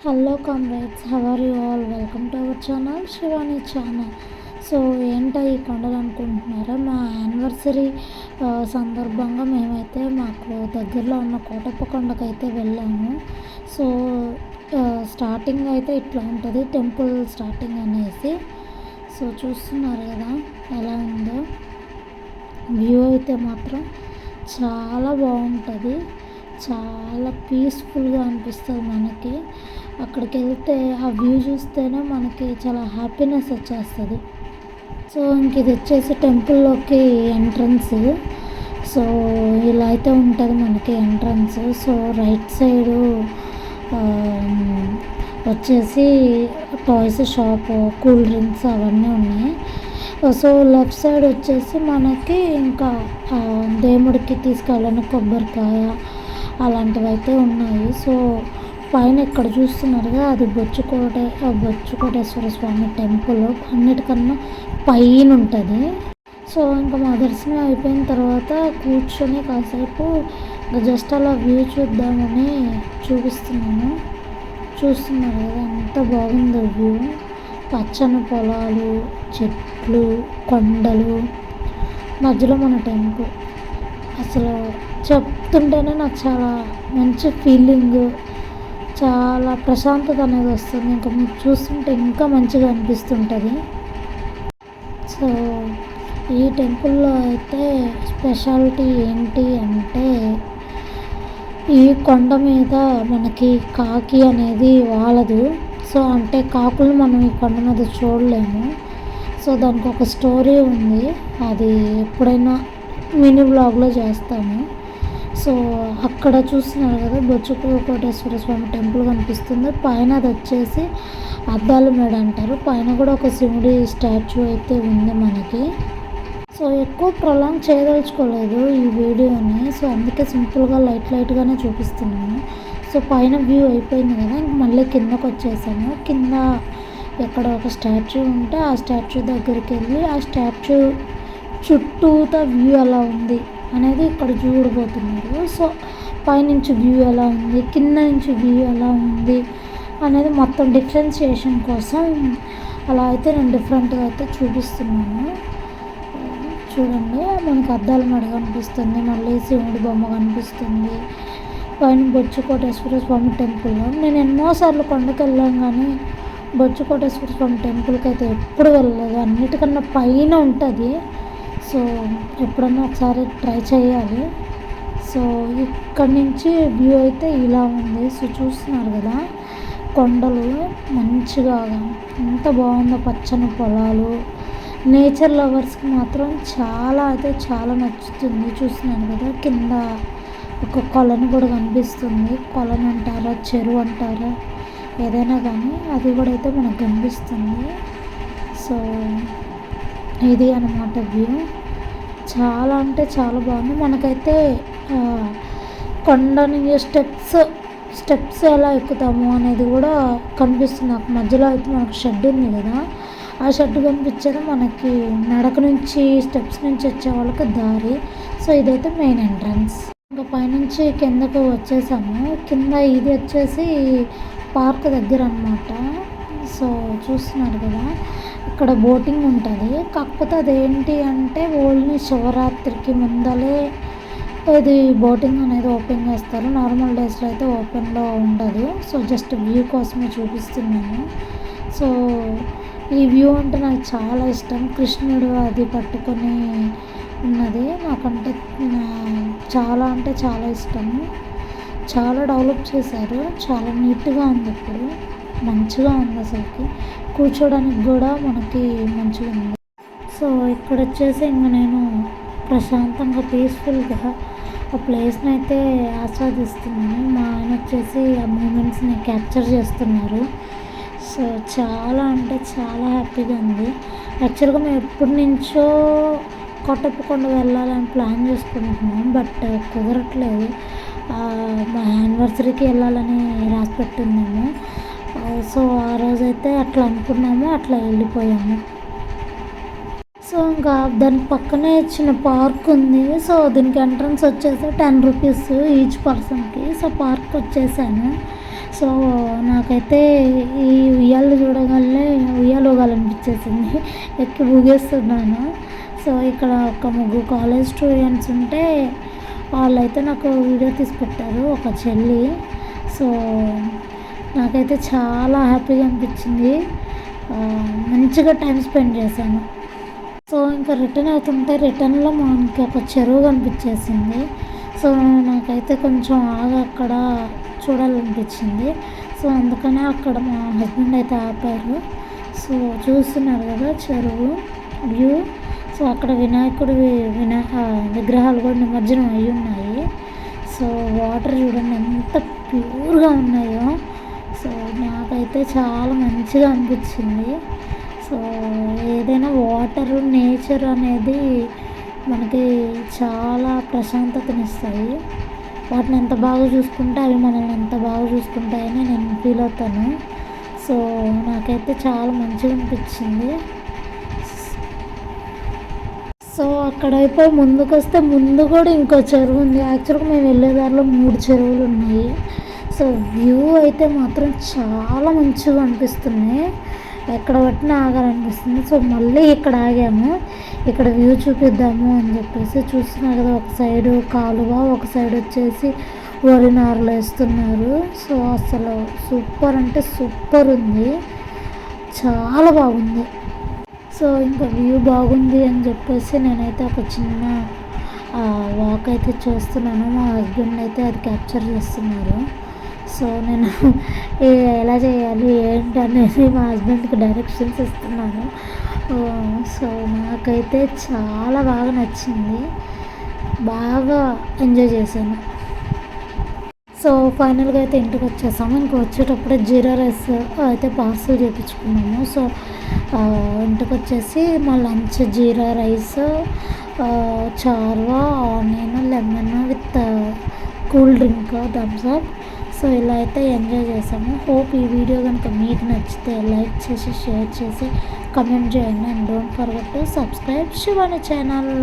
Hello comrades, how are you all? Welcome to our channel, Shivani channel. So ఏంటో ఈ కొండలు అనుకుంటున్నారా? మా యానివర్సరీ సందర్భంగా మేమైతే మాకు దగ్గరలో ఉన్న కోటప్ప కొండకైతే వెళ్ళాము. సో స్టార్టింగ్ అయితే ఇట్లా ఉంటుంది టెంపుల్ స్టార్టింగ్ అనేసి. సో చూస్తున్నారు కదా ఎలా ఉందో వ్యూ. అయితే మాత్రం చాలా బాగుంటుంది, చాలా పీస్ఫుల్గా అనిపిస్తుంది మనకి. అక్కడికి వెళ్తే ఆ వ్యూ చూస్తేనే మనకి చాలా హ్యాపీనెస్ వచ్చేస్తుంది. సో ఇంక ఇది వచ్చేసి టెంపుల్లోకి ఎంట్రన్స్. సో ఇలా అయితే ఉంటుంది మనకి ఎంట్రన్స్. సో రైట్ సైడు వచ్చేసి టాయ్స్ షాప్, కూల్ డ్రింక్స్ అవన్నీ ఉన్నాయి. సో లెఫ్ట్ సైడ్ వచ్చేసి మనకి ఇంకా దేవుడికి తీసుకెళ్ళిన కొబ్బరికాయ అలాంటివి అయితే ఉన్నాయి. సో పైన ఇక్కడ చూస్తున్నారుగా అది బొచ్చుకోటేశ్వర స్వామి టెంపుల్ అన్నిటికన్నా పైన ఉంటుంది. సో ఇంకా మా దర్శనం అయిపోయిన తర్వాత కూర్చొని కాసేపు జస్ట్ అలా వ్యూ చూద్దామని చూపిస్తున్నాను. చూస్తున్నారు కదా ఎంత బాగుందో వ్యూ. పచ్చని పొలాలు, చెట్లు, కొండలు, మధ్యలో మన టెంపుల్. అసలు చెప్తుంటేనే నాకు చాలా మంచి ఫీలింగ్, చాలా ప్రశాంతత అనేది వస్తుంది. ఇంకా మీరు చూస్తుంటే ఇంకా మంచిగా అనిపిస్తుంటుంది. సో ఈ టెంపుల్లో అయితే స్పెషాలిటీ ఏంటి అంటే ఈ కొండ మీద మనకి కాకి అనేది వాలదు. సో అంటే కాకులు మనం ఈ కొండ మీద చూడలేము. సో దానికి ఒక స్టోరీ ఉంది, అది ఎప్పుడైనా మినీ బ్లాగ్లో చేస్తాము. సో అక్కడ చూస్తున్నారు కదా బొచ్చుకోటేశ్వర స్వామి టెంపుల్ కనిపిస్తుంది. పైన అది వచ్చేసి అద్దాల మేడ అంటారు. పైన కూడా ఒక శివుడి స్టాచ్యూ అయితే ఉంది మనకి. సో ఎక్కువ ప్రొలాంగ్ చేయదలుచుకోలేదు ఈ వీడియోని. సో అందుకే సింపుల్గా లైట్గానే చూపిస్తున్నాను. సో పైన వ్యూ అయిపోయింది కదా, ఇంక మళ్ళీ కిందకు వచ్చేసాము. కింద ఎక్కడ ఒక స్టాచ్యూ ఉంటే ఆ స్టాచ్యూ దగ్గరికి వెళ్ళి ఆ స్టాచ్యూ చుట్టూతా వ్యూ ఎలా ఉంది అనేది ఇక్కడ చూడబోతున్నారు. సో పైనుంచి వ్యూ ఎలా ఉంది, కింద నుంచి వ్యూ ఎలా ఉంది అనేది మొత్తం డిఫరెన్షియేషన్ కోసం అలా అయితే నేను డిఫరెంట్గా అయితే చూపిస్తున్నాను. చూడండి, మనకి అద్దాల మెడ కనిపిస్తుంది, మళ్ళీ శివుడి బొమ్మ కనిపిస్తుంది. పైన బొచ్చుకోటేశ్వర స్వామి టెంపుల్లో నేను ఎన్నోసార్లు కొండకి వెళ్ళాను, కానీ బొచ్చుకోటేశ్వర స్వామి టెంపుల్కి అయితే ఎప్పుడు వెళ్ళలేదు. అన్నిటికన్నా పైన ఉంటుంది. సో ఎప్పుడన్నా ఒకసారి ట్రై చేయాలి. సో ఇక్కడి నుంచి వ్యూ అయితే ఇలా ఉంది. సో చూస్తున్నారు కదా కొండలు మంచిగా ఎంత బాగుందో, పచ్చని పొలాలు. నేచర్ లవర్స్కి మాత్రం చాలా అయితే చాలా నచ్చుతుంది. చూస్తున్నాను కదా కింద ఒక కొలను కూడా కనిపిస్తుంది. కొలను అంటారా, చెరువు అంటారా, ఏదైనా కానీ అది కూడా అయితే మనకు కనిపిస్తుంది. సో ఇది అన్నమాట వ్యూ. చాలా అంటే చాలా బాగుంది. మనకైతే కొండని స్టెప్స్ ఎలా ఎక్కుతాము అనేది కూడా కనిపిస్తుంది. నాకు మధ్యలో అయితే మనకు షెడ్ ఉంది కదా, ఆ షెడ్ కనిపించేది మనకి నడక నుంచి స్టెప్స్ నుంచి వచ్చే వాళ్ళకి దారి. సో ఇదైతే మెయిన్ ఎంట్రన్స్. ఇంకా పైనుంచి కిందకు వచ్చేసాము. కింద ఇది వచ్చేసి పార్క్ దగ్గర అన్నమాట. సో చూస్తున్నారు కదా ఇక్కడ బోటింగ్ ఉంటుంది. కాకపోతే అదేంటి అంటే ఓన్లీ శివరాత్రికి ముందలే ఇది బోటింగ్ అనేది ఓపెన్ చేస్తారు. నార్మల్ డేస్లో అయితే ఓపెన్లో ఉండదు. సో జస్ట్ వ్యూ కోసమే చూపిస్తున్నాను. సో ఈ వ్యూ అంటే నాకు చాలా ఇష్టం. కృష్ణుడు అది పట్టుకొని ఉన్నది నాకంటే చాలా అంటే చాలా ఇష్టం. చాలా డెవలప్ చేశారు, చాలా నీట్గా ఉంది. ఇప్పుడు మంచిగా ఉంది, అసలుకి కూర్చోడానికి కూడా మనకి మంచిగా ఉంది. సో ఇక్కడ వచ్చేసి ఇంకా నేను ప్రశాంతంగా పీస్ఫుల్గా ఆ ప్లేస్ని అయితే ఆస్వాదిస్తున్నాను. మా ఆయన వచ్చేసి ఆ మూమెంట్స్ని క్యాప్చర్ చేస్తున్నారు. సో చాలా అంటే చాలా హ్యాపీగా ఉంది. యాక్చువల్గా మేము ఎప్పటి నుంచో కోటప్పకొండ వెళ్ళాలని ప్లాన్ చేసుకుంటున్నాం, బట్ కుదరట్లేదు. మా యానివర్సరీకి వెళ్ళాలని రాసి పెట్టిందేమో. సో ఆ రోజైతే అట్లా అనుకున్నాము, అట్లా వెళ్ళిపోయాము. సో ఇంకా దాని పక్కనే చిన్న పార్క్ ఉంది. సో దీనికి ఎంట్రన్స్ వచ్చేసి 10 రూపీస్ ఈచ్ పర్సన్కి. సో పార్క్ వచ్చేసాను. సో నాకైతే ఈ ఉయ్యాలు చూడగానే ఉయ్యాలు ఊగాలనిపించేసింది, ఎక్కి ఊగేస్తున్నాను. సో ఇక్కడ ఒక ముగ్గురు కాలేజ్ స్టూడెంట్స్ ఉంటే వాళ్ళైతే నాకు వీడియో తీసి పెట్టారు, ఒక చెల్లి. సో నాకైతే చాలా హ్యాపీగా అనిపించింది, మంచిగా టైం స్పెండ్ చేశాను. సో ఇంకా రిటర్న్ అవుతుంటే రిటర్న్లో మనకి ఒక చెరువు కనిపించేసింది. సో నాకైతే కొంచెం అక్కడ చూడాలనిపించింది. సో అందుకనే అక్కడ మా హస్బెండ్ అయితే ఆపారు. సో చూస్తున్నారు కదా చెరువు వ్యూ. సో అక్కడ వినాయకుడి విగ్రహాలు కూడా నిమజ్జనం అయి ఉన్నాయి. సో వాటర్ చూడండి ఎంత ప్యూర్గా ఉన్నాయో. సో నాకైతే చాలా మంచిగా అనిపించింది. సో ఏదైనా వాటర్, నేచర్ అనేది మనకి చాలా ప్రశాంతతనిస్తాయి. వాటిని ఎంత బాగా చూసుకుంటే అవి మనల్ని ఎంత బాగా చూసుకుంటాయని నేను ఫీల్ అవుతాను. సో నాకైతే చాలా మంచిగా అనిపించింది. సో అక్కడ అయిపోయి ముందుకు వస్తే ముందు కూడా ఇంకో చెరువు ఉంది. యాక్చువల్గా మేము వెళ్ళే దారిలో 3 చెరువులు ఉన్నాయి. సో వ్యూ అయితే మాత్రం చాలా మంచిగా అనిపిస్తున్నాయి, ఎక్కడ పట్టినా ఆగాలనిపిస్తుంది. సో మళ్ళీ ఇక్కడ ఆగాము, ఇక్కడ వ్యూ చూపిద్దాము అని చెప్పేసి. చూస్తున్నారు కదా, ఒక సైడు కాలువ, ఒక సైడ్ వచ్చేసి వరి నారులు వేస్తున్నారు. సో అసలు సూపర్ అంటే సూపర్ ఉంది, చాలా బాగుంది. సో ఇంకా వ్యూ బాగుంది అని చెప్పేసి నేనైతే ఒక చిన్న వాక్ అయితే చేస్తున్నాను. మా హస్బెండ్ అయితే అది క్యాప్చర్ చేస్తున్నారు. సో నేను ఎలా చేయాలి ఏంటి అనేది మా హస్బెండ్కి డైరెక్షన్స్ ఇస్తున్నాను. సో నాకైతే చాలా బాగా నచ్చింది, బాగా ఎంజాయ్ చేశాను. సో ఫైనల్గా అయితే ఇంటికి వచ్చేసాము. ఇంక వచ్చేటప్పుడే జీరా రైస్ అయితే పార్సల్ చేయించుకున్నాము. సో ఇంటికి వచ్చేసి మా లంచ్ జీరా రైస్, చార్వా, onion, lemon with cool drink Thums Up. So ఇలా అయితే ఎంజాయ్ చేసాము. హోప్ ఈ వీడియో కనుక మీకు నచ్చితే లైక్ చేసి, షేర్ చేసి, కమెంట్ చేయండి. And don't forget to subscribe Shivani channel.